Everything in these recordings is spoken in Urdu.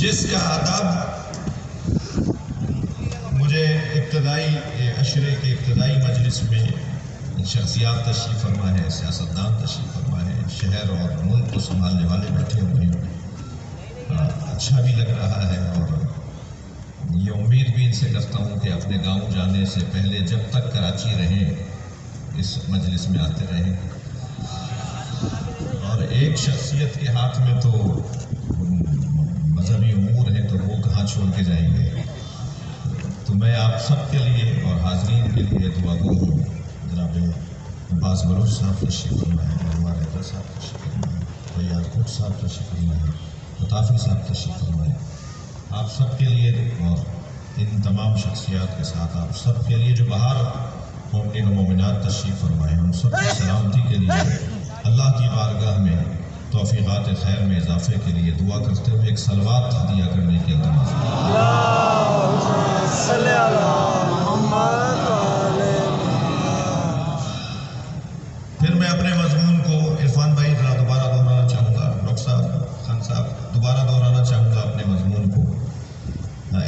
جس کا ادب مجھے ابتدائی عشرے کے ابتدائی مجلس میں شخصیات تشریف فرما ہے، سیاستدان تشریف فرما ہے، شہر اور ملک کو سنبھالنے والے بیٹھے ہوئے ہیں، اچھا بھی لگ رہا ہے اور یہ امید بھی ان سے کرتا ہوں کہ اپنے گاؤں جانے سے پہلے جب تک کراچی رہیں اس مجلس میں آتے رہیں۔ اور ایک شخصیت کے ہاتھ میں تو مذہبی امور ہیں تو وہ کہاں چھوڑ کے جائیں گے، تو میں آپ سب کے لیے اور حاضرین کے لیے دعا گو ہوں۔ جناب عباس بلوچ صاحب تشریف فرما ہے، عمر حیدر صاحب تشریف فرما ہے، فیاض کوٹ صاحب تشریف فرما ہے، مطافی صاحب تشریف فرما ہے، آپ سب کے لیے اور ان تمام شخصیات کے ساتھ آپ سب کے لیے جو باہر مومنین و مومنات تشریف فرمائے ان سب کی سلامتی کے لیے اللہ کی بارگاہ میں توفیقات خیر میں اضافے کے لیے دعا کرتے ہوئے ایک صلوات ہدیہ کرنے کی التماس پھر میں اپنے مضمون کو عرفان بھائی دوبارہ دہرانا چاہوں گا، ڈاکٹر صاحب خان صاحب دوبارہ دہرانا چاہوں گا اپنے مضمون کو۔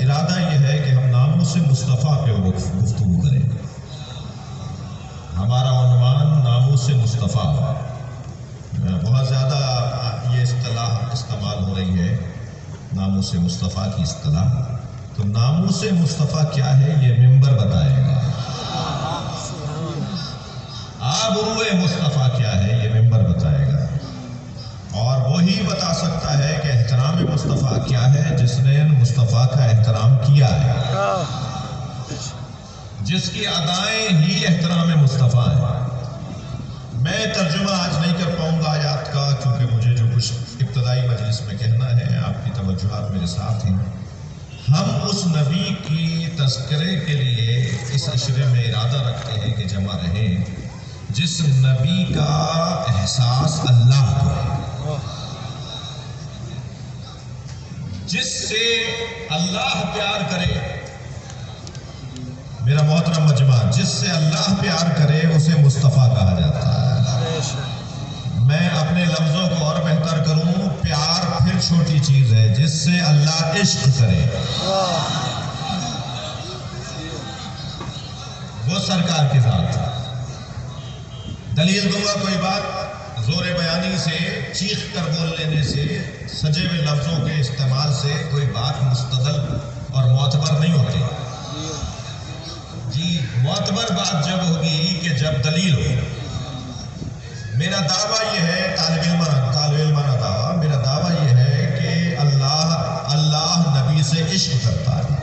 ارادہ یہ ہے کہ ہم ناموس مصطفیٰ پہ گفتگو کریں۔ ہمارا عنوان ناموس مصطفیٰ، بہت زیادہ یہ اصطلاح استعمال ہو رہی ہے، ناموس مصطفیٰ کی اصطلاح۔ تو ناموس مصطفیٰ کیا ہے یہ ممبر بتائے گا، آبروئے مصطفیٰ کیا ہے یہ ممبر بتائے گا، اور وہی بتا سکتا ہے کہ احترام مصطفیٰ کیا ہے جس نے مصطفیٰ کا احترام کیا ہے، جس کی ادائیں ہی احترام مصطفیٰ ہیں۔ میں ترجمہ آج نہیں کر پاؤں گا آیات کا، کیونکہ مجھے جو کچھ ابتدائی مجلس میں کہنا ہے آپ کی توجہات میرے ساتھ ہیں۔ ہم اس نبی کی تذکرے کے لیے اس عشرے میں ارادہ رکھتے ہیں کہ جمع رہیں جس نبی کا احساس اللہ کو ہے، جس سے اللہ پیار کرے۔ میرا محترم مجمع، جس سے اللہ پیار کرے اسے مصطفیٰ کہا جاتا ہے۔ میں اپنے لفظوں کو اور بہتر کروں، پیار پھر چھوٹی چیز ہے، جس سے اللہ عشق کرے وہ سرکار کے ذات۔ دلیل دوں گا، کوئی بات زور بیانی سے، چیخ کر بول لینے سے، سجے ہوئے لفظوں کے استعمال سے کوئی بات مستدل اور معتبر نہیں ہوتی۔ جی، معتبر بات جب ہوگی کہ جب دلیل ہو۔ میرا دعویٰ یہ ہے، طالب علمانہ دعویٰ، میرا دعویٰ یہ ہے کہ اللہ نبی سے عشق کرتا ہے،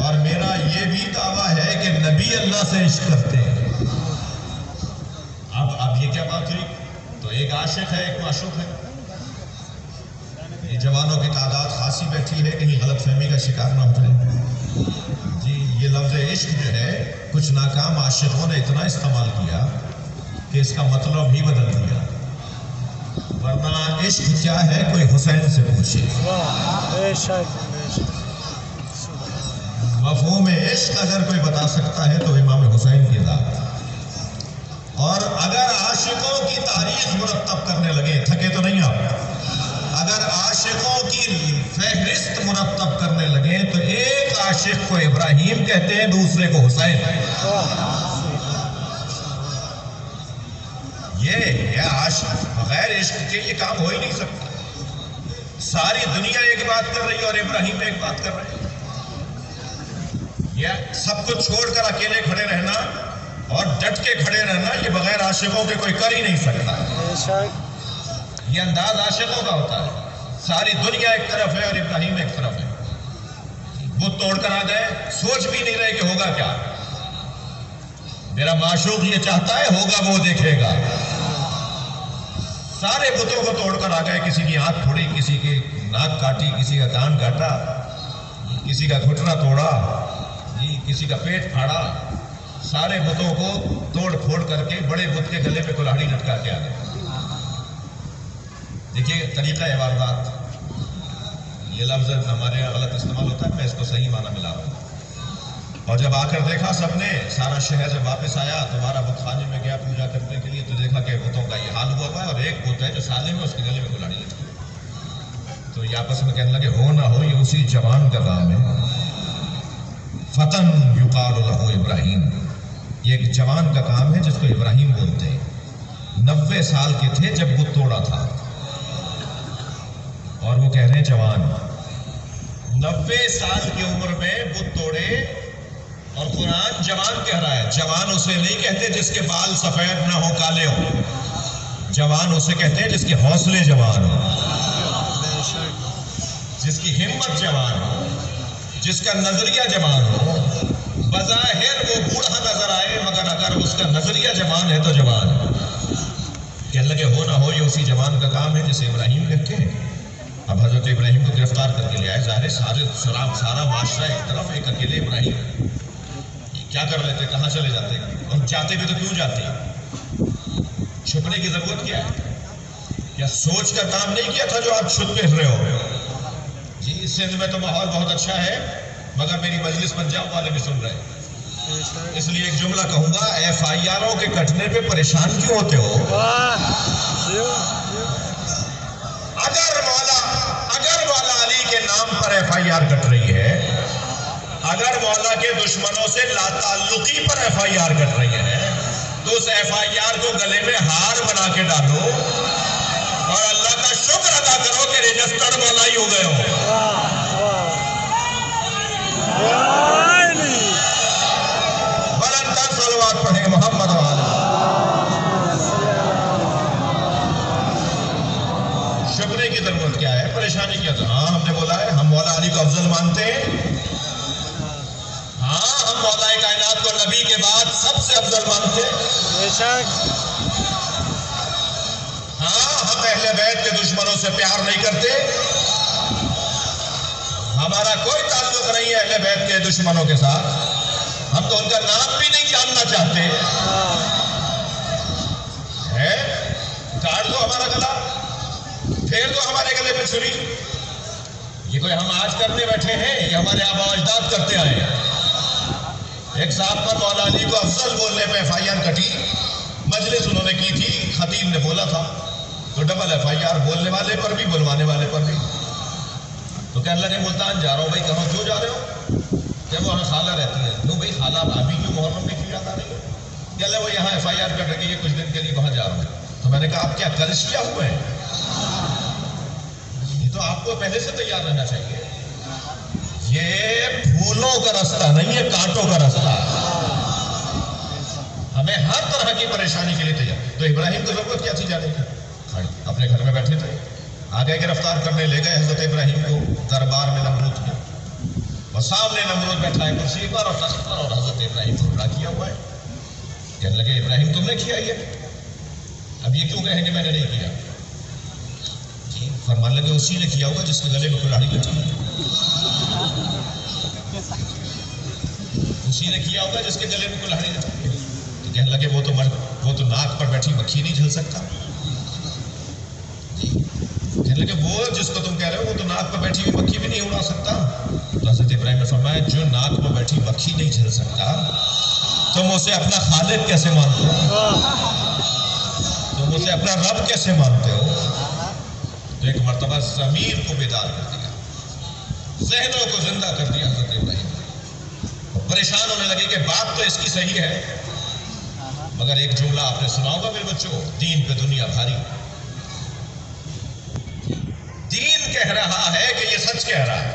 اور میرا یہ بھی دعویٰ ہے کہ نبی اللہ سے عشق کرتے ہیں۔ اب یہ کیا بات ہوئی؟ تو ایک عاشق ہے، ایک معشوق ہے۔ یہ جوانوں کی تعداد خاصی بیٹھی ہے، کہیں غلط فہمی کا شکار نہ ہو جائے۔ جی، یہ لفظ عشق جو ہے کچھ ناکام عاشقوں نے اتنا استعمال کیا کہ اس کا مطلب ہی بدل دیا، ورنہ عشق کیا ہے کوئی حسین سے پوچھے۔ مفہوم عشق اگر کوئی بتا سکتا ہے تو امام حسین کی ذات۔ اور اگر عاشقوں کی تاریخ مرتب کرنے لگے، تھکے تو نہیں آپ، اگر عاشقوں کی فہرست مرتب کرنے لگے تو ایک عاشق کو ابراہیم کہتے ہیں، دوسرے کو حسین۔ یہ عاشق بغیر عشق کے یہ کام ہو ہی نہیں سکتا۔ ساری دنیا ایک بات کر رہی ہے اور ابراہیم ایک بات کر رہے ہیں۔ یہ سب کچھ چھوڑ کر اکیلے کھڑے رہنا اور ڈٹ کے کھڑے رہنا، یہ بغیر عاشقوں کے کوئی کر ہی نہیں سکتا۔ یہ انداز عاشقوں کا ہوتا ہے۔ ساری دنیا ایک طرف ہے اور ابراہیم ایک طرف ہے۔ وہ توڑ کر آ گئے، سوچ بھی نہیں رہے کہ ہوگا کیا۔ میرا معشوق یہ چاہتا ہے ہوگا وہ دیکھے گا۔ سارے بتوں کو توڑ کر آ گئے، کسی کی آنکھ پھوڑی، کسی کی ناک کاٹی، کسی کا کان کاٹا، کسی کا گھٹنا توڑا، کسی کا پیٹ پھاڑا۔ سارے بتوں کو توڑ پھوڑ کر کے بڑے بت کے گلے پہ کلاڑی لٹکا کے آ گئے۔ دیکھیے طریقہ ہے واردات۔ یہ لفظ ہمارے یہاں غلط استعمال ہوتا ہے، میں اس کو صحیح معنی ملا رہا ہوں۔ اور جب آ کر دیکھا سب نے، سارا شہر جب واپس آیا دوبارہ بت خانے میں گیا پوجا کرنے کے لیے، تو دیکھا کہ بتوں کا یہ حال ہوا ہے، اور ایک بت ہے جو سالم ہے، اس کے گلے میں کلاڑی لٹکی۔ تو یہ آپس میں کہنے لگے ہو نہ ہو یہ اسی جوان کا کام ہے، فتن یقال لہ ابراہیم، یہ ایک جوان کا کام ہے جس کو ابراہیم بولتے ہیں۔ 90 سال کے تھے جب بت توڑا تھا اور وہ کہہ رہے ہیں جوان۔ 90 سال کی عمر میں بت توڑے اور قرآن جوان کہہ رہا ہے۔ جوان اسے نہیں کہتے جس کے بال سفید نہ ہو کالے ہو، جوان اسے کہتے ہیں جس کے حوصلے جوان ہو، جس کی ہمت جوان ہو، جس کا نظریہ جوان ہو۔ بظاہر وہ بوڑھا نظر آئے مگر اگر اس کا نظریہ جوان ہے تو جوان ہے۔ کہنے لگے ہو نہ ہو یہ اسی جوان کا کام ہے جسے ابراہیم کہتے ہیں۔ اب حضرت ابراہیم کو گرفتار کر کے لے آئے، ظاہر سارا معاشرہ ایک طرف، ایک اکیلے ابراہیم کیا کر لیتے، کہاں چلے جاتے، ہم چاہتے بھی تو کیوں جاتے، چھپنے کی ضرورت کیا ہے؟ یا سوچ کر کام نہیں کیا تھا جو آپ چھپ پھر رہے ہو؟ جی سندھ میں تو ماحول بہت اچھا ہے مگر میری مجلس پنجاب والے بھی سن رہے ہیں، اس لیے ایک جملہ کہوں گا، FIRوں کے کٹنے پہ پریشان کیوں ہوتے ہو؟ اگر مولا علی کے نام پر FIR کٹ رہی ہے، اگر مولا کے دشمنوں سے لا تعلقی پر FIR کٹ رہی ہے تو اس FIR کو گلے میں ہار بنا کے ڈالو اور اللہ کا شکر ادا کرو کہ رجسٹرڈ مولا ہی ہو گئے ہو۔ بلند صلوات پڑھیں محمد والا۔ شکرے کی ضرورت کیا ہے، پریشانی کیا تھا؟ ہاں ہم نے بولا ہے ہم مولا علی کو افضل مانتے ہیں، ہاں ہم مولا کائنات کو نبی کے بعد سب سے افضل مانتے ہیں، ہاں ہم اہل بیت کے دشمنوں سے پیار نہیں کرتے، ہمارا کوئی تعلق نہیں ہے اہل بیت کے دشمنوں کے ساتھ، ہم تو ان کا نام بھی نہیں جاننا چاہتے ہیں، کاٹ دو ہمارا گلا، پھیر دو ہمارے گلے پہ چھری۔ یہ کوئی ہم آج کرنے بیٹھے ہیں، یہ ہمارے آبا و اجداد کرتے آئے ہیں۔ ایک صاحب پر مولا علی کو افضل بولنے پہ FIR کٹی، مجلس انہوں نے کی تھی، خطیب نے بولا تھا تو ڈبل FIR بولنے والے پر بھی بلوانے والے پر بھی۔ تو کہنے لگے ملتان جا رہا ہوں۔ بھائی کہاں کیوں جا رہے ہو؟ کہ وہ وہاں خالہ رہتی ہے۔ نو بھائی خالہ بھابھی کیوں محرم میں کیوں یاد آ رہی ہے؟ کہ اللہ وہ یہاں FIR کٹ رہی ہے، کچھ دن کے لیے وہاں جا رہا ہوں۔ تو میں نے کہا آپ کیا کلشیا ہوئے ہیں؟ یہ تو آپ کو پہلے سے تیار رہنا چاہیے، یہ پھولوں کا راستہ نہیں ہے، کانٹوں کا راستہ ہے، ہمیں ہر طرح کی پریشانی کے لیے تیار۔ تو ابراہیم کو ضرورت کیا تھی جانے کی؟ اپنے گھر میں بیٹھے تھے، آگے گرفتار کرنے لے گئے حضرت ابراہیم کو دربار میں نمرود کے، اور سامنے نمرود بیٹھا ہے کرسی پر اور تخت پر، اور حضرت ابراہیم کو کھڑا کیا ہوا ہے۔ کہنے لگے ابراہیم تم نے کیا یہ؟ اب یہ کیوں کہیں کہ میں نے نہیں کیا؟ جی فرمان لگے اسی نے کیا ہوگا جس کے گلے میں کلاڑی لٹکی ہے، اسی نے کیا ہوگا جس کے گلے میں کلاڑی لٹکی ہے۔ تو کہنے لگے وہ تو ناک پر بیٹھی مکھی نہیں جھل سکتا۔ کہنے لگے وہ جس کو تم کہہ رہے ہو وہ تو ناک پر بیٹھی ہوئی مکھی بھی نہیں اڑا سکتا۔ تو حضرت ابراہیم نے فرمایا جو ناک پر بیٹھی مکھی نہیں جھل سکتا تم اسے اپنا خالق کیسے مانتے ہو؟ تم اسے اپنا رب کیسے مانتے ہو؟ تو ایک مرتبہ ضمیر کو بیدار کر دیا، ذہنوں کو زندہ کر دیا حضرت ابراہیم۔ پریشان ہونے لگے کہ بات تو اس کی صحیح ہے مگر ایک جملہ آپ نے سنا ہوگا میرے بچوں، دین پہ دنیا بھاری۔ دین کہہ رہا ہے کہ یہ سچ کہہ رہا ہے،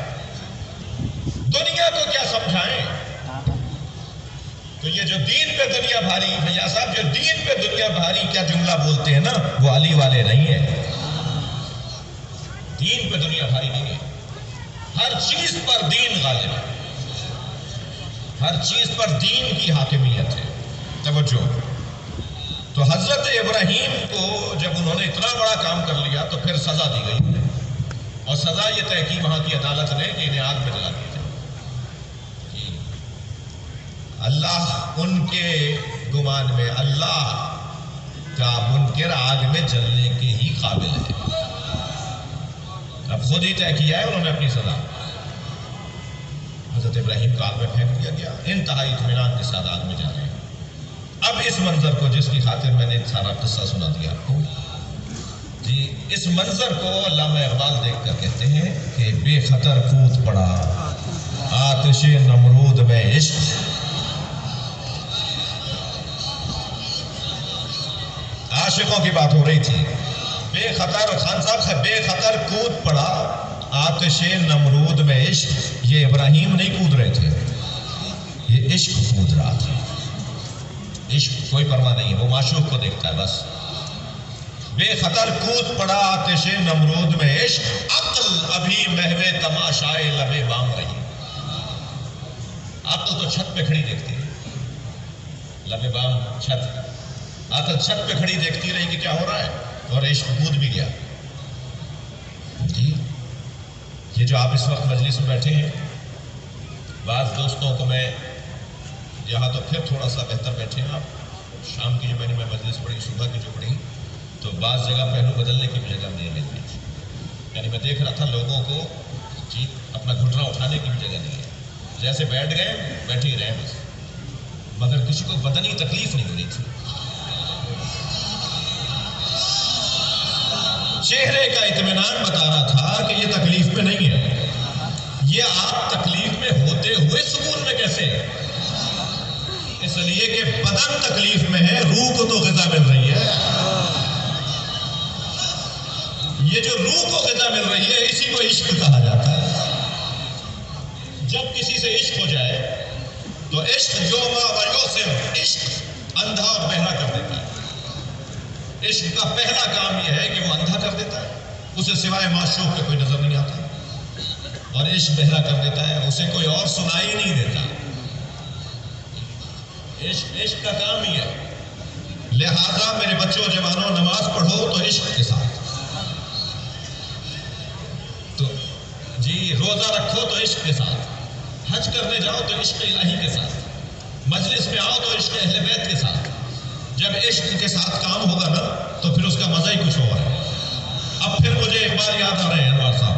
دنیا کو کیا سمجھائیں؟ تو یہ جو دین پہ دنیا بھاری، بھیا صاحب جو دین پہ دنیا بھاری کیا جملہ بولتے ہیں نا وہ علی والے نہیں ہیں۔ دین پہ دنیا بھاری نہیں ہے، ہر چیز پر دین غالب ہے، ہر چیز پر دین کی حاکمیت ہے۔ توجہ، تو حضرت ابراہیم کو جب انہوں نے اتنا بڑا کام کر لیا تو پھر سزا دی گئی، اور سزا یہ طے کی وہاں کی عدالت نے کہ انہیں آگ میں جلا دیا جائے۔ اللہ ان کے گمان میں اللہ کا منکر آگ میں جلنے کے ہی قابل ہے۔ اب خود ہی طے کیا ہے انہوں نے اپنی سزا، حضرت ابراہیم کو آگ میں پھینک دیا گیا، انتہائی اطمینان کے ساتھ آگ میں جا رہے ہیں۔ اب اس منظر کو جس کی خاطر میں نے سارا قصہ سنا دیا آپ کو، جی اس منظر کو علامہ اقبال دیکھ کر کہتے ہیں کہ بے خطر کود پڑا آتش نمرود میں عشق. عاشقوں کی بات ہو رہی تھی. بے خطر خان صاحب بے خطر کود پڑا آتش نمرود میں عشق. یہ ابراہیم نہیں کود رہے تھے، یہ عشق کود رہا تھا. عشق کوئی پرواہ نہیں، وہ معشوق کو دیکھتا ہے بس. بے خطر کود پڑا آتش نمرود میں عشق، عقل ابھی محو تماشائے لبے بام رہی. عقل تو چھت پہ کھڑی دیکھتی ہے، لبے بام چھت، عقل چھت پہ کھڑی دیکھتی رہی کہ کیا ہو رہا ہے، اور عشق کود بھی گیا. جی یہ جو آپ اس وقت مجلس میں بیٹھے ہیں، بعض دوستوں کو میں یہاں تو پھر تھوڑا سا بہتر بیٹھے ہیں آپ. شام کی جو میں نے مجلس پڑھی، صبح کی جو پڑھی، تو بعض جگہ پہلو بدلنے کی بھی جگہ نہیں ہے. یعنی میں دیکھ رہا تھا لوگوں کو جی اپنا گھٹنا اٹھانے کی بھی جگہ نہیں ہے. جیسے بیٹھ گئے بیٹھے ہی رہے بس، مگر کسی کو بدنی تکلیف نہیں ہو رہی تھی. چہرے کا اطمینان بتا رہا تھا کہ یہ تکلیف میں نہیں ہے. یہ آپ تکلیف میں ہوتے ہوئے سکون میں کیسے ہے؟ اس لیے کہ بدن تکلیف میں ہے، روح کو تو غذا مل رہی ہے. یہ جو روح کو غذا مل رہی ہے اسی کو عشق کہا جاتا ہے. جب کسی سے عشق ہو جائے تو عشق یوما و یوسف، عشق اندھا اور بہرا کر دیتا ہے. عشق کا پہلا کام یہ ہے کہ وہ اندھا کر دیتا ہے، اسے سوائے معشوق کے کوئی نظر نہیں آتا. اور عشق بہرا کر دیتا ہے، اسے کوئی اور سنائی نہیں دیتا. عشق کا کام ہی ہے. لہذا میرے بچوں جوانوں، نماز پڑھو تو عشق کے ساتھ، تو جی روزہ رکھو تو عشق کے ساتھ، حج کرنے جاؤ تو عشق الہی کے ساتھ، مجلس میں آؤ تو عشق اہل بیت کے ساتھ. جب عشق کے ساتھ کام ہوگا نا تو پھر اس کا مزہ ہی کچھ ہوگا. اب پھر مجھے اقبال یاد آ رہے ہیں انوار صاحب.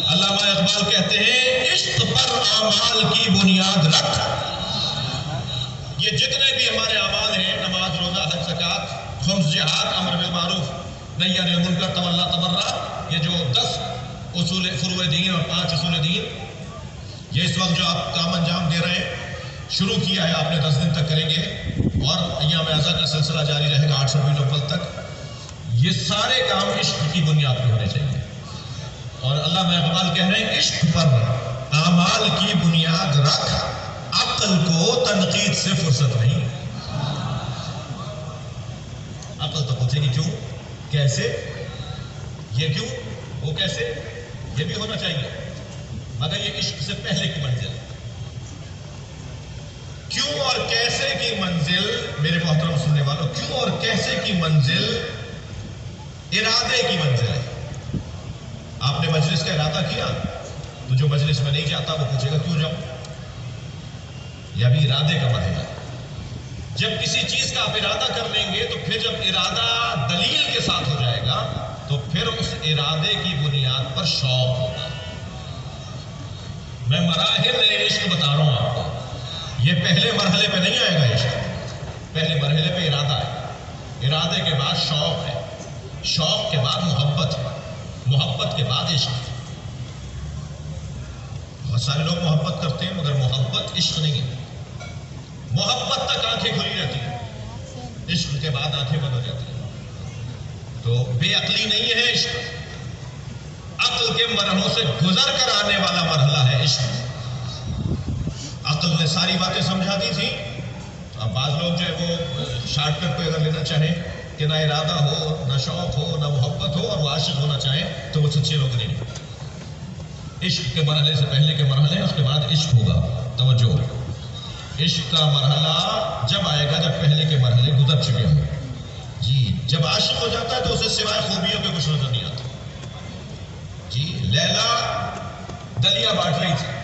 علامہ اقبال کہتے ہیں عشق پر اعمال کی بنیاد رکھ. یہ جتنے بھی ہمارے اعمال ہیں، نماز، روزہ، حج، زکوٰۃ، خمس، جہاد، امر بالمعروف، نہی عن المنکر، تولا تبرع، یہ جو 10 اصول فروع دین اور 5 اصول دین، یہ اس وقت جو آپ کام انجام دے رہے ہیں، شروع کیا ہے آپ نے، 10 دن تک کریں گے اور ایام اعزا کا سلسلہ جاری رہے گا 8 ربیع الاول تک. یہ سارے کام عشق کی بنیاد پہ ہونے چاہیے. اور علامہ اقبال کہہ رہے ہیں عشق پر اعمال کی بنیاد رکھ، عقل کو تنقید سے فرصت نہیں. عقل تو پوچھے گی کیوں، کیسے، یہ کیوں، وہ کیسے، یہ بھی ہونا چاہیے، مگر یہ عشق سے پہلے کی منزل. کیوں اور کیسے کی منزل، میرے محترم سننے والوں، کیوں اور کیسے کی منزل ارادے کی منزل ہے. آپ نے مجلس کا ارادہ کیا تو جو مجلس میں نہیں جاتا وہ پوچھے گا کیوں جاؤں. یہ بھی ارادے کا مرحلہ ہے. جب کسی چیز کا آپ ارادہ کر لیں گے تو پھر جب ارادہ دلیل کے ساتھ ہو جائے گا تو پھر اس ارادے کی بنیاد پر شوق ہوگا. میں مراحل عشق بتا رہا ہوں آپ کو. یہ پہلے مرحلے پہ نہیں آئے گا عشق. پہلے مرحلے پہ ارادہ ہے، ارادے کے بعد شوق ہے، شوق کے بعد محبت ہے، محبت کے بعد عشق. بہت سارے لوگ محبت کرتے ہیں مگر محبت عشق نہیں ہے. محبت تک آنکھیں کھلی رہتی ہیں، عشق کے بعد آنکھیں بند ہو جاتی ہیں. تو بے عقلی نہیں ہے عشق، عقل کے مرحلوں سے گزر کر آنے والا مرحلہ ہے عشق. عقل نے ساری باتیں سمجھا دی تھی. اب بعض لوگ جو ہے وہ شارٹ کٹ پہ اگر لینا چاہیں کہ نہ ارادہ ہو، نہ شوق ہو، نہ محبت ہو اور وہ عاشق ہونا چاہیں تو وہ سچے لوگ نہیں. عشق کے مرحلے سے پہلے کے مرحلے، اس کے بعد عشق ہوگا. توجہ، عشق کا مرحلہ جب آئے گا جب پہلے کے مرحلے گزر چکے ہوں. جی جب عاشق ہو جاتا ہے تو اسے سوائے خوبیوں کے کچھ نظر نہیں آتا. جی لیلا دلیا بانٹ رہی تھی،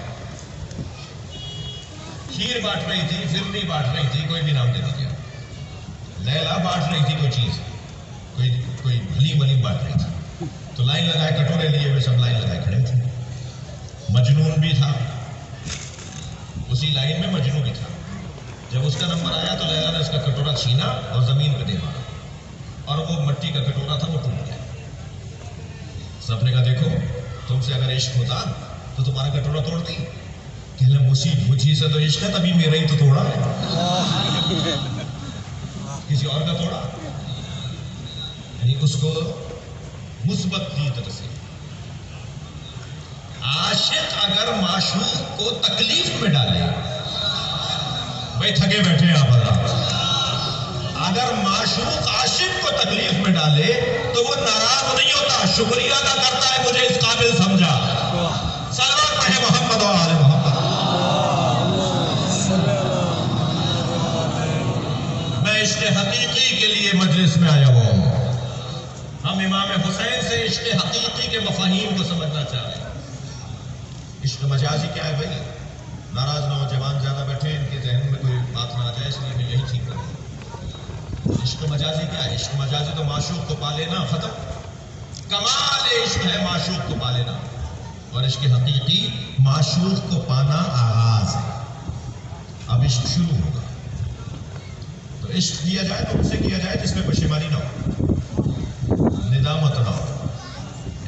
کھیر بانٹ رہی تھی، فرنی بانٹ رہی تھی، کوئی بھی نام دے دیا. لیلا بانٹ رہی تھی کوئی چیز، کوئی حلیم ولیم بانٹ رہی تھی. تو لائن لگائے، کٹورے لیے ہوئے سب لائن لگائے کھڑے تھے. مجنون بھی تھا، اسی لائن میں مجنون بھی تھا. جب اس کا نمبر آیا تو لیلا نے اس کا کٹورا چھینا اور زمین پہ دے مارا، اور وہ مٹی کا کٹورا تھا وہ ٹوٹ گیا. سب نے کہا دیکھو تم سے اگر عشق ہوتا تو تمہارا کٹورا توڑتی. کہنے مجھی سے تو عشق ہے تبھی میرا ہی تو توڑا ہے, کسی اور کا توڑا. یعنی اس کو مثبت نظر سے. عاشق اگر معشوق کو تکلیف میں ڈالے, بھائی تھکے بیٹھے ہیں آپ حضرات, اگر معشوق عاشق کو تکلیف میں ڈالے تو وہ ناراض نہیں ہوتا, شکریہ ادا کرتا ہے مجھے اس قابل سمجھا. صلوات پڑھے محمد و آل محمد. میں عشق حقیقی کے لیے مجلس میں آیا ہوں. ہم امام حسین سے عشق حقیقی کے مفاہیم کو سمجھنا چاہ رہے ہیں. عشق مجازی کیا ہے بھائی؟ ناراض نوجوان زیادہ بیٹھے ہیں, ان کے ذہن میں کوئی بات نہ آ جائے, اس لیے میں یہی ٹھیک کروں. عشق مجازی کیا ہے؟ عشق مجازی تو معشوق کو پا لینا ختم. کمال عشق ہے معشوق کو پا لینا, اور عشق حقیقی معشوق کو پانا آغاز ہے. اب عشق شروع ہوگا تو عشق کیا جائے تو اس سے کیا جائے جس میں پشیمانی نہ ہو, ندامت نہ ہو.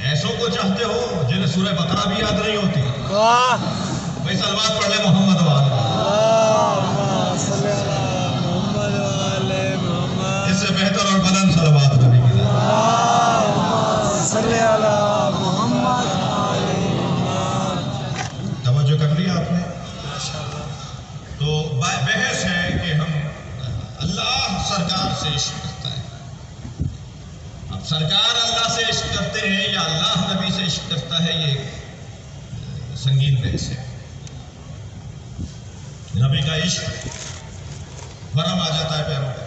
ایسوں کو چاہتے ہو جنہیں سورہ بقرہ بھی یاد نہیں ہوتی, بھائی صلوات پڑھ لے محمد و آل محمد. اس سے بہتر اور بلند صلوات نبی کی توجہ کر لیا آپ نے. تو بحث ہے کہ ہم اللہ سرکار سے عشق کرتا ہے. اب سرکار اللہ سے عشق کرتے ہیں یا اللہ نبی سے عشق کرتا ہے, یہ سنگین بحث ہے. نبی کا عشق فرم آ جاتا ہے پیروں پر.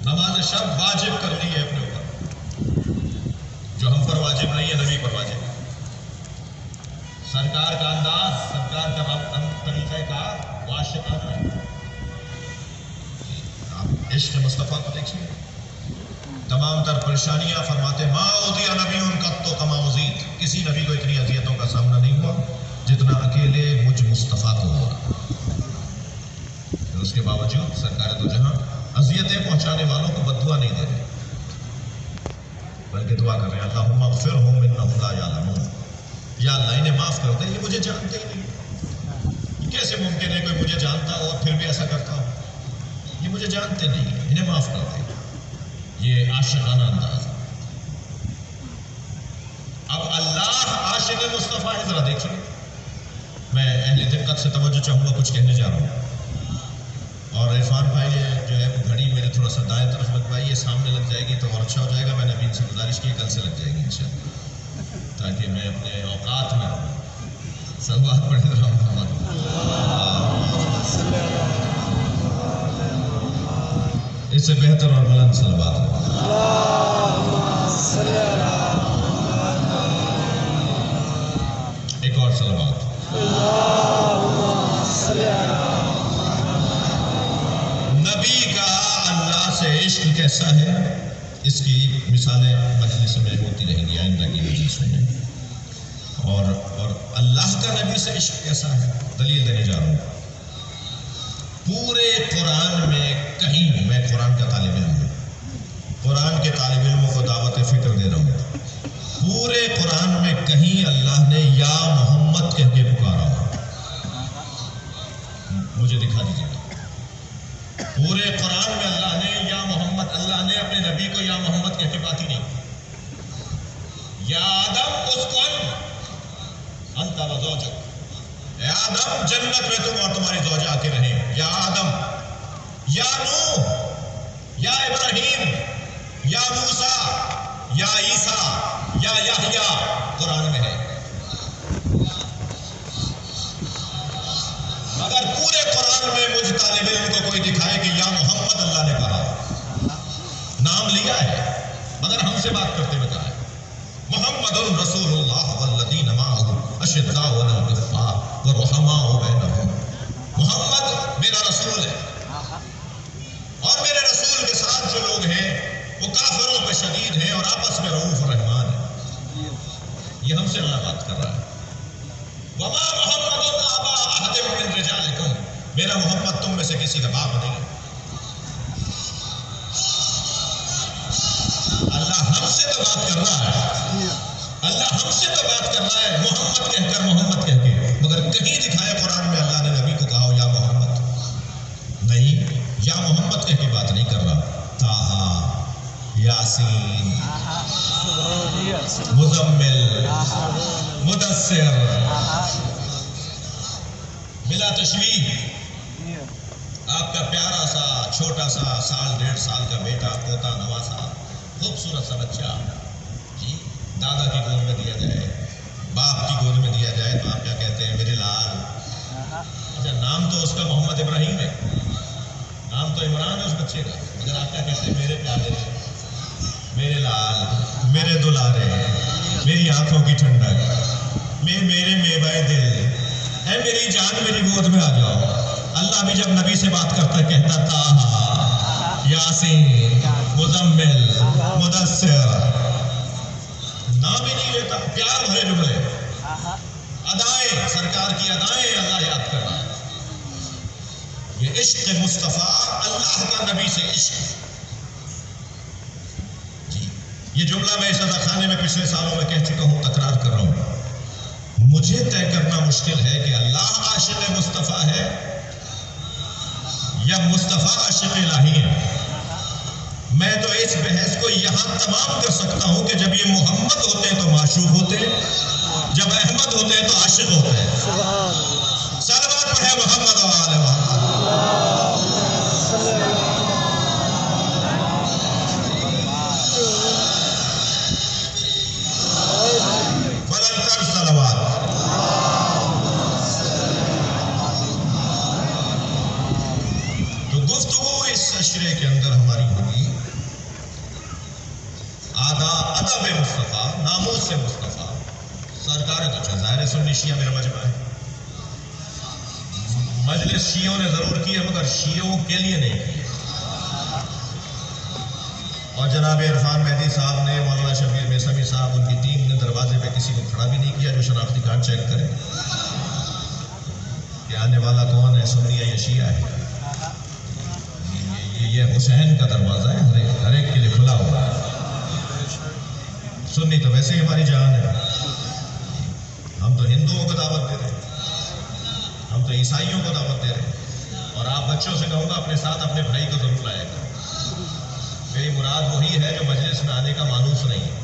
نماز شب واجب کرنی ہے اپنے اوپر, جو ہم پر واجب نہیں ہے نبی پر واجب ہے. سرکار کا انداز, سرکار کا طریقہ کار عاشقانہ ہے. آپ عشق مصطفیٰ کو دیکھیے, تمام تر پریشانیاں فرماتے ما اوذی نبی قط کما اذیت. کسی نبی کو اتنی اذیتوں کا سامنا نہیں ہوا جتنا اکیلے مجھ مصطفیٰ کو ہوا. پھر اس کے باوجود سرکار دو جہاں اذیتیں پہنچانے والوں کو بد دعا نہیں دے رہے, بلکہ دعا کر رہے ہیں اللہم اغفرہم انہم لا یعلمون. یا اللہ انہیں معاف کر دے, یہ مجھے جانتے ہی نہیں. کیسے ممکن ہے کوئی مجھے جانتا ہو اور پھر بھی ایسا کرتا ہو؟ یہ مجھے جانتے نہیں, انہیں معاف کر دے. یہ عاشقانہ انداز ہے. اب اللہ عاشق مصطفیٰ ہے, ذرا دیکھیں. میں اہل دقت سے توجہ چاہوں گا, کچھ کہنے جا رہا ہوں. اور عرفان بھائی جو ہے وہ گھڑی میرے تھوڑا سا دائیں طرف لگوائی, یہ سامنے لگ جائے گی تو اور اچھا ہو جائے گا. میں نے ابھی ان سے گزارش کی کل سے لگ جائے گی انشاءاللہ, تاکہ میں اپنے اوقات میں رہوں. صلوات پڑھ رہا ہوں. اس سے بہتر اور بلند صلوات ہے. ایک اور صلوات. نبی کا اللہ سے عشق کیسا ہے, اس کی مثالیں مجلس میں ہوتی رہیں گی آئندہ کی مجلس میں. اور اللہ کا نبی سے عشق کیسا ہے, دلیل دینے جا رہا ہوں. پورے قرآن میں کہیں, میں قرآن کا طالب علم ہوں, قرآن کے طالب علموں کو دعوت فکر دے رہا ہوں, پورے قرآن میں کہیں اللہ نے یا محمد کہہ کے پکارا ہو؟ مجھے دکھا دیجیے. پورے قرآن میں اللہ نے یا محمد, اللہ نے اپنے نبی کو یا محمد کہہ کے بات ہی نہیں. یا آدم اسکن انت و زوجک, اے آدم جنت میں تم اور تمہاری زوجہ آ کے رہیں. یا آدم, یا نوح, یا ابراہیم, یا موسیٰ, یا عیسیٰ, یا یحییٰ, قرآن میں ہے. اگر پورے قرآن میں مجھ طالب علم کو کوئی دکھائے کہ یا محمد اللہ نے کہا, نام لیا ہے مگر ہم سے بات کرتے ہوئے کہا ہے محمد رسول اللہ والذین معہ اشداء علی الکفار ورحماء بینہم. محمد میرا رسول ہے, اور میرے رسول کے ساتھ جو لوگ ہیں وہ کافروں پہ شدید ہیں اور آپس میں رؤوف رحمان ہیں. یہ ہم سے اللہ بات کر رہا ہے. وما محمد ابا احد من رجالکم, میرا محمد تم میں سے کسی کا باپ نہیں. اللہ ہم سے تو بات کر رہا ہے، اللہ ہم سے تو بات کر رہا ہے محمد کہہ کر، محمد کہہ کے، مگر کہیں دکھایا قرآن میں اللہ نے نبی کو کہا ہو یا محمد؟ نہیں، یا محمد کہہ کے بات نہیں کر رہا. طٰہٰ، یاسین، مزمل، مدثر، بلا تشبیہ. آپ کا پیارا سا چھوٹا سا 1.5 سال کا بیٹا، پوتا، نواسا، خوبصورت سا بچہ جی دادا کی گود میں دیا جائے، باپ کی گود میں دیا جائے تو آپ کیا کہتے ہیں؟ میرے لال. اچھا، نام تو اس کا محمد ابراہیم ہے، نام تو عمران ہے اس بچے کا، مگر آپ کیا کہتے ہیں؟ میرے پیارے، میرے لال، میرے دلارے، میری آنکھوں کی ٹھنڈک، میرے میوائے دل، اے میری جان میری گود میں آ جاؤ. اللہ بھی جب نبی سے بات کرتا کہتا طٰہٰ، یاسین، مزمل، مدثر، نام ہی نہیں لیتا. پیار بھرے جملے، ادائیں، سرکار کی ادائیں اللہ یاد کر رہا ہے. یہ عشق مصطفیٰ، اللہ کا نبی سے عشق. جی یہ جملہ میں اس خانے میں پچھلے سالوں میں کہہ چکا ہوں، تکرار کر رہا ہوں. مجھے طے کرنا مشکل ہے کہ اللہ عاشق مصطفیٰ ہے یا مصطفیٰ عاشق الہی ہے. میں تو اس بحث کو یہاں تمام کر سکتا ہوں کہ جب یہ محمد ہوتے ہیں تو معشوق ہوتے ہیں، جب احمد ہوتے ہیں تو عاشق ہوتے ہیں. صلوات پڑھے محمد و آل محمد. بلندتر صلوات. تو گفتگو اس عشرے کے اندر ہماری ہوگی ادب مصطفیٰ، ناموس سے مصطفیٰ. سرکار تو ظاہر سنی شیعہ میرا مجمع ہے، مجلس شیعوں نے ضرور کی ہے مگر شیعوں کے لیے نہیں کی. اور جناب عرفان مہدی صاحب نے، مولانا شبیر میثمی صاحب، ان کی ٹیم نے دروازے پہ کسی کو کھڑا بھی نہیں کیا جو شناختی کارڈ چیک کرے کہ آنے والا کون ہے، سنی ہے یا شیعہ ہے. یہ حسین کا دروازہ ہے، ہر ایک کے لیے کھلا ہوا ہے. سنی تو ویسے ہی ہماری جان ہے، ہم تو ہندوؤں کو دعوت دے رہے ہیں، ہم تو عیسائیوں کو دعوت دے رہے ہیں. اور آپ بچوں سے کہوں گا اپنے ساتھ اپنے بھائی کو ضرور لائے گا. میری مراد وہی ہے جو مجلس میں آنے کا مانوس نہیں ہے.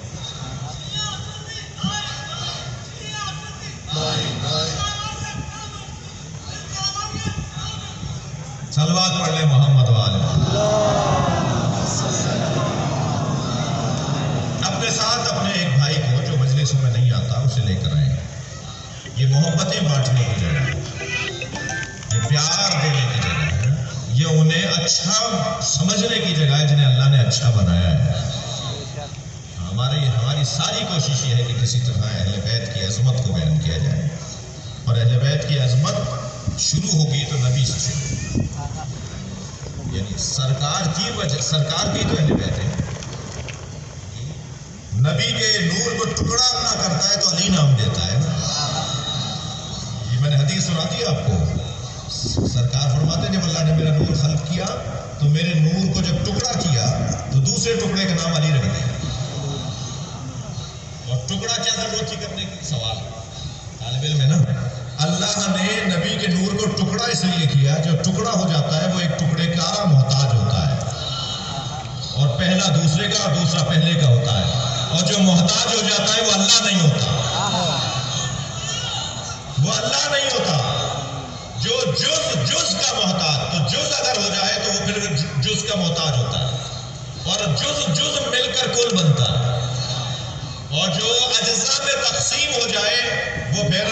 صلوات پڑھ لیں محمد و آل محمد. اپنے ساتھ اپنے ایک بھائی کو جو مجلسوں میں نہیں آتا اسے لے کر آئیں. یہ محبتیں بانٹنے کی جگہ ہے، یہ پیار دینے کی جگہ ہے، یہ انہیں اچھا سمجھنے کی جگہ ہے جنہیں اللہ نے اچھا بنایا ہے. ہماری ساری کوشش یہ ہے کہ کسی طرح اہل بیت کی عظمت کو بیان کیا جائے. اور اہل بیت کی عظمت شروع ہوگی تو نبی سے شروع، یعنی سرکار کی وجہ، سرکار بھی تو اہل بیت ہے. نبی کے نور کو ٹکڑا نہ کرتا ہے تو علی نام دیتا ہے. یہ میں نے حدیث سناتی ہے آپ کو. سرکار فرماتے ہیں جب اللہ نے میرا نور خلق کیا تو میرے نور کو جب ٹکڑا کیا تو دوسرے ٹکڑے کا نام علی رکھ دیا. اور ٹکڑا کیا ضرورت تھی کرنے کی؟ سوال طالب علم ہے نا. اللہ نے نبی کے نور کو ٹکڑا اس لیے کیا، جو ٹکڑا ہو جاتا ہے وہ ایک ٹکڑے کا محتاج ہوتا ہے، اور پہلا دوسرے کا اور دوسرا پہلے کا ہوتا ہے. اور جو محتاج ہو جاتا ہے وہ اللہ نہیں ہوتا، وہ اللہ نہیں ہوتا. جو جز کا محتاج، تو جز اگر ہو جائے تو وہ پھر جز کا محتاج ہوتا ہے، اور جز مل کر کل بنتا ہے. اور جو اجزاء میں تقسیم ہو جائے وہ پھر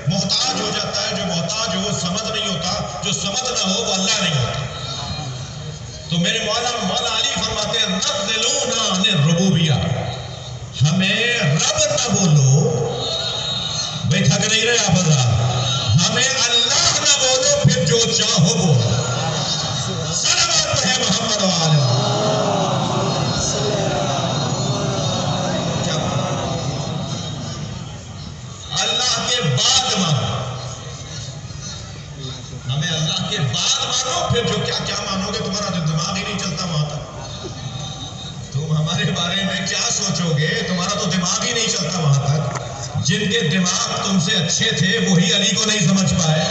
محتاج ہو جاتا ہے. جو محتاج ہو وہ سمد نہیں ہوتا، جو سمد نہ ہو وہ اللہ نہیں ہوتا. تو میرے مولا علی فرماتے ہیں نقلونا عن الربوبیہ، ہمیں رب نہ بولو. بھائی تھک نہیں رہے آپ حضرات؟ ہمیں اللہ نہ بولو، پھر جو چاہو بولو. صلوات پڑھے محمد و آل محمد. اللہ کے بعد مانو، ہمیں اللہ کے بعد مانو، پھر جو کیا مانو گے تمہارا جو دماغ ہی نہیں چلتا وہاں تک. تم ہمارے بارے میں کیا سوچو پہنچو گے، تمہارا تو دماغ ہی نہیں چلتا وہاں تک۔ جن کے دماغ تم سے اچھے تھے وہی علی کو نہیں سمجھ پائے،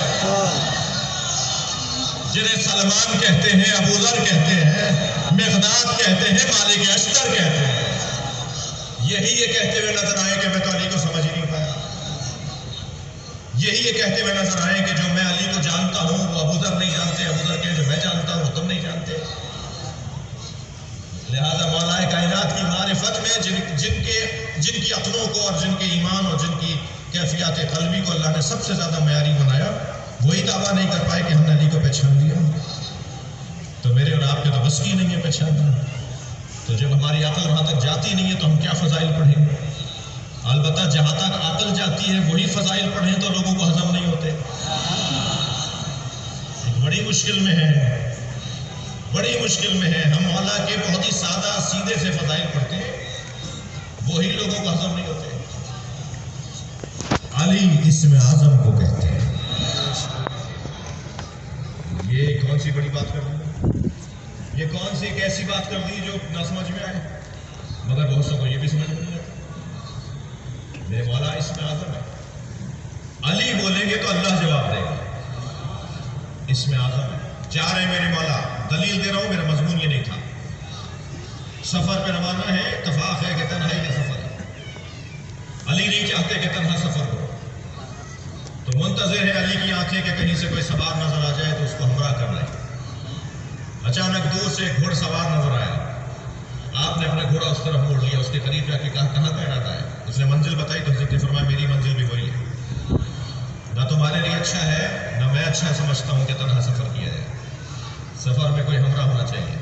جنہیں سلمان کہتے ہیں، ابو ذر کہتے ہیں، مقداد کہتے ہیں، مالک اشتر کہتے ہیں، یہی یہ کہتے ہوئے نظر آئے کہ میں تو علی کو سمجھ ہی نہیں پایا۔ یہی یہ کہتے ہوئے نظر آئے کہ جو میں علی کو جانتا ہوں وہ ابو ذر نہیں جانتے، ابو ذر کے جو میں جانتا ہوں وہ تم نہیں جانتے۔ لہذا مولا کائنات کی معرفت میں جن کی عقلوں کو اور جن کے ایمان اور جن کی کیفیات قلبی کو اللہ نے سب سے زیادہ معیاری بنایا، وہی دعویٰ نہیں کر پائے کہ ہم نے علی کو پہچان لیا۔ تو میرے اور آپ کے تو بس کی نہیں ہے پہچاننا۔ تو جب ہماری عقل وہاں تک جاتی نہیں ہے تو ہم کیا فضائل پڑھیں گے؟ البتہ جہاں تک عقل جاتی ہے وہی فضائل پڑھیں تو لوگوں کو ہضم نہیں ہوتے۔ ایک بڑی مشکل میں ہے، بڑی مشکل میں ہے۔ ہم مولا کے بہت ہی سادہ سیدھے سے فضائل پڑھتے ہیں، وہی لوگوں کو ہضم نہیں ہوتے۔ علی اسم اعظم کو کہتے ہیں۔ یہ کون سی بڑی بات کر دی؟ یہ کون سی ایک ایسی بات کر دی جو نہ سمجھ میں آئے؟ مگر بہت سو کو یہ بھی سمجھ میں نہیں آتا۔ میرے مولا اسم اعظم ہے، علی بولیں گے تو اللہ جواب دے گا۔ اسم اعظم ہے، جا رہے ہیں میرے مولا، دلیل دے رہا ہوں، میرا مضمون یہ نہیں تھا۔ سفر پہ روانہ ہے، اتفاق ہے کہ تنہائی کا سفر ہے، علی نہیں چاہتے کہ تنہا سفر ہو، تو منتظر ہے علی کی آنکھیں کہ کہیں سے کوئی سوار نظر آ جائے تو اس کو ہمراہ کر لیں۔ اچانک دور سے ایک گھوڑ سوار نظر آیا، آپ نے اپنا گھوڑا اس طرف موڑ لیا، اس کے قریب جا کے کہا کہاں کا ارادہ ہے؟ اس نے منزل بتائی تو حضرت نے فرمایا میری منزل بھی وہی ہے، نہ تمہارے لیے اچھا ہے نہ میں اچھا سمجھتا ہوں کہ تنہا سفر کیا جائے، سفر میں کوئی ہمراہ ہونا چاہیے۔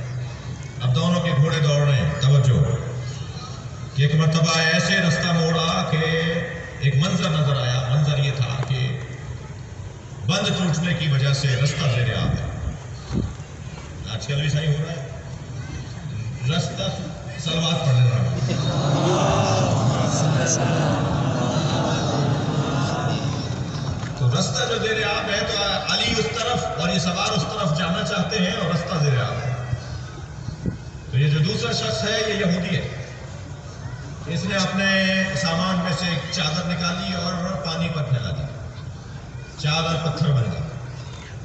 اب دونوں کے گھوڑے دوڑ رہے ہیں، توجہ کہ ایک مرتبہ ایسے رستہ موڑا کہ ایک منظر نظر آیا، منظر یہ تھا کہ بند ٹوٹنے کی وجہ سے رستہ زیر آب ہے۔ آج کل بھی صحیح ہو رہا ہے، رستہ صلوات پڑھنے رہا تو رستہ جو زیر آب ہے تو علی اس طرف اور یہ سوار اس طرف جانا چاہتے ہیں اور رستہ زیر آب ہے۔ تو یہ جو دوسرا شخص ہے یہ یہودی ہے، اس نے اپنے سامان میں سے ایک چادر نکالی اور پانی پر پھیلا دی، چادر پتھر بن گیا۔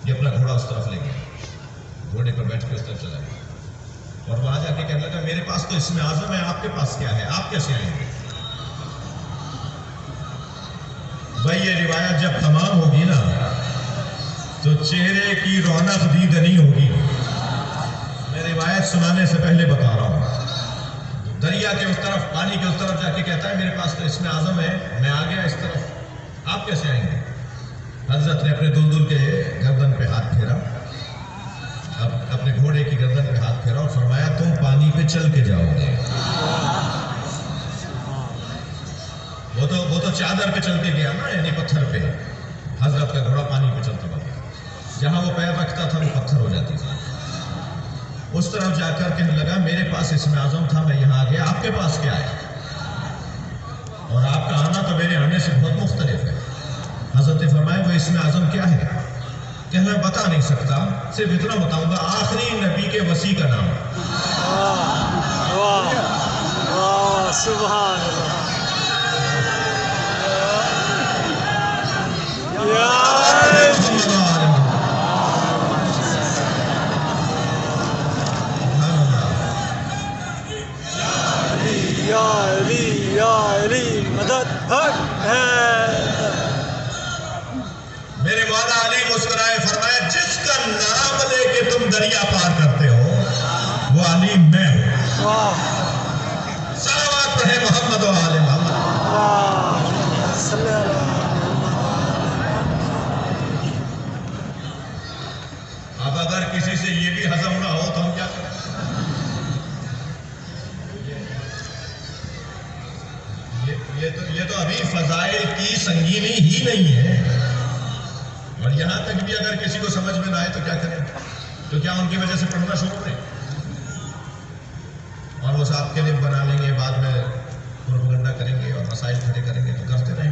یہ اپنا گھوڑا اس طرف لے گیا، گھوڑے پر بیٹھ کے اس طرف چلا گیا اور وہاں جا کے کہنے لگا میرے پاس تو اسم اعظم ہے، آپ کے پاس کیا ہے؟ آپ کیسے آئیں گے؟ بھائی یہ روایت جب تمام ہوگی نا تو چہرے کی رونق دید نہیں ہوگی۔ میں روایت سنانے سے پہلے بتا رہا ہوں، دریا کے اس طرف، پانی کے اس طرف جا کے کہتا ہے میرے پاس تو اسم اعظم ہے، میں آ گیا اس طرف، آپ کیسے آئیں گے؟ حضرت نے اپنے دلدل کے گردن پہ ہاتھ پھیرا، اپنے گھوڑے کی گردن پہ ہاتھ پھیرا اور فرمایا تم پانی پہ چل کے جاؤ گے۔ وہ تو چادر پہ چل کے گیا نا، یعنی پتھر پہ، حضرت کا گھوڑا پانی پہ چلتا ہوا گیا، جہاں وہ پیر رکھتا تھا وہ پتھر ہو جاتی تھی۔ اس طرف جا کر کہنے لگا میرے پاس اسم اعظم تھا، میں یہاں آ گیا، آپ کے پاس کیا ہے؟ اور آپ کا آنا تو میرے آنے سے بہت مختلف ہے۔ حضرت نے فرمایا وہ اسم اعظم کیا ہے؟ کہ میں بتا نہیں سکتا، صرف اتنا بتاؤں گا آخری نبی کے وصی کا نام۔ سبحان اللہ۔ یا علی مدد حق ہے۔ میرے مولا علی مسکرائے، فرمایا جس کا نام لے کے تم دریا پار کرتے ہو وہ علی میں ہوں۔ صلوات پڑھے محمد و آل محمد۔ اب اگر کسی سے یہ بھی ہضم نہ ہو تو ہم کیا کریں؟ یہ تو ابھی فضائل کی سنگینی ہی نہیں ہے، اور یہاں تک بھی اگر کسی کو سمجھ میں نہ آئے تو کیا کریں؟ تو کیا ان کی وجہ سے پڑھنا شروع کریں اور وہ صاحب کے لیے بنا لیں گے، بعد میں پروپیگنڈا کریں گے اور مسائل کھڑے کریں گے؟ تو کرتے رہیں۔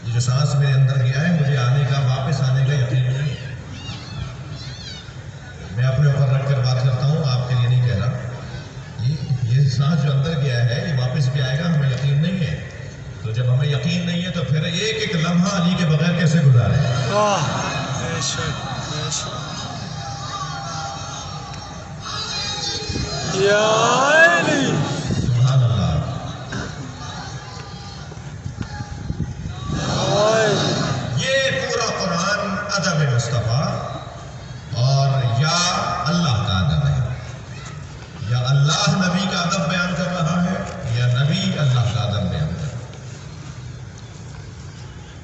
یہ جو سانس میرے اندر گیا ہے مجھے آنے کا، واپس آنے کا یقین نہیں ہے۔ میں اپنے اوپر رکھ کر بات کرتا ہوں، آپ کے لیے نہیں کہہ رہا۔ یہ سانس جو اندر گیا ہے یہ واپس علی کے بغیر کیسے گزارے؟ واہ بے شک بے شک یا علی سبحان اللہ. یہ پورا قرآن ادب مصطفیٰ اور یا اللہ کا ادب ہے. یا اللہ نبی کا ادب بیان کر رہا ہے یا نبی اللہ کا ادب بیان کر رہا ہے.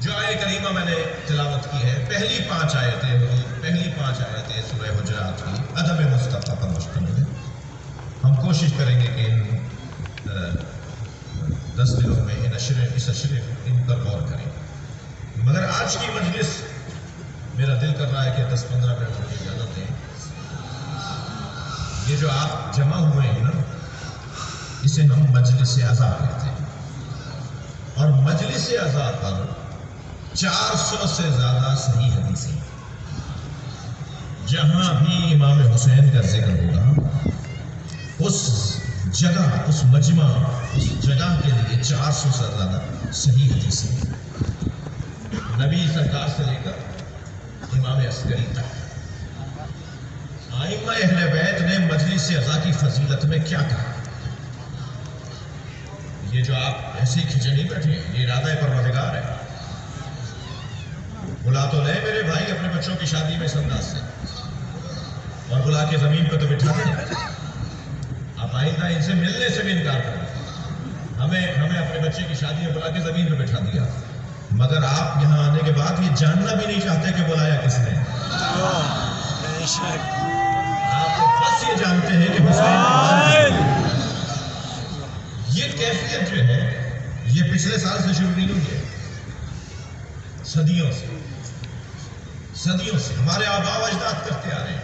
جو آیت کریمہ میں نے تلاوت کی ہے پہلی 5 آیتیں سورہ حجرات کی ادب مصطفیٰ پر مشتمل ہے. ہم کوشش کریں گے کہ ان 10 دنوں میں اس اشرے ان پر غور کریں. مگر آج کی مجلس میرا دل کر رہا ہے کہ 10-15 منٹ مجھے اجازت دیں. یہ جو آپ جمع ہوئے ہیں نا اسے ہم مجلس عزا کہتے ہیں. اور مجلس عزا پر 400 سے زیادہ صحیح حدیثیں. جہاں بھی امام حسین کا ذکر ہوگا اس جگہ اس مجمع اس جگہ کے لیے 400 سے زیادہ صحیح حدیثیں. نبی سرکار سے لے کر امام عسکری تک ائمہ اہل بیت نے مجلس عزا کی فضیلت میں کیا کہا. یہ جو آپ ایسے ہی کھچے نہیں بیٹھے ہیں یہ ارادہ پروردگار ہے. بلا تو لے میرے بھائی اپنے بچوں کی شادی میں اس انداز سے اور بلا کے زمین پہ تو بٹھا دیں. آپ آئندہ ان سے ملنے سے بھی انکار کریں. ہمیں اپنے بچے کی شادی میں بلا کے زمین پہ بٹھا دیا مگر آپ یہاں آنے کے بعد یہ جاننا بھی نہیں چاہتے کہ بلایا کس نے. بے شک آپ بس یہ جانتے ہیں کہ حسین یہ کیفیت جو ہے یہ پچھلے سال سے شروع نہیں ہوئی ہے. صدیوں سے ہمارے آباء و اجداد کرتے آ رہے ہیں.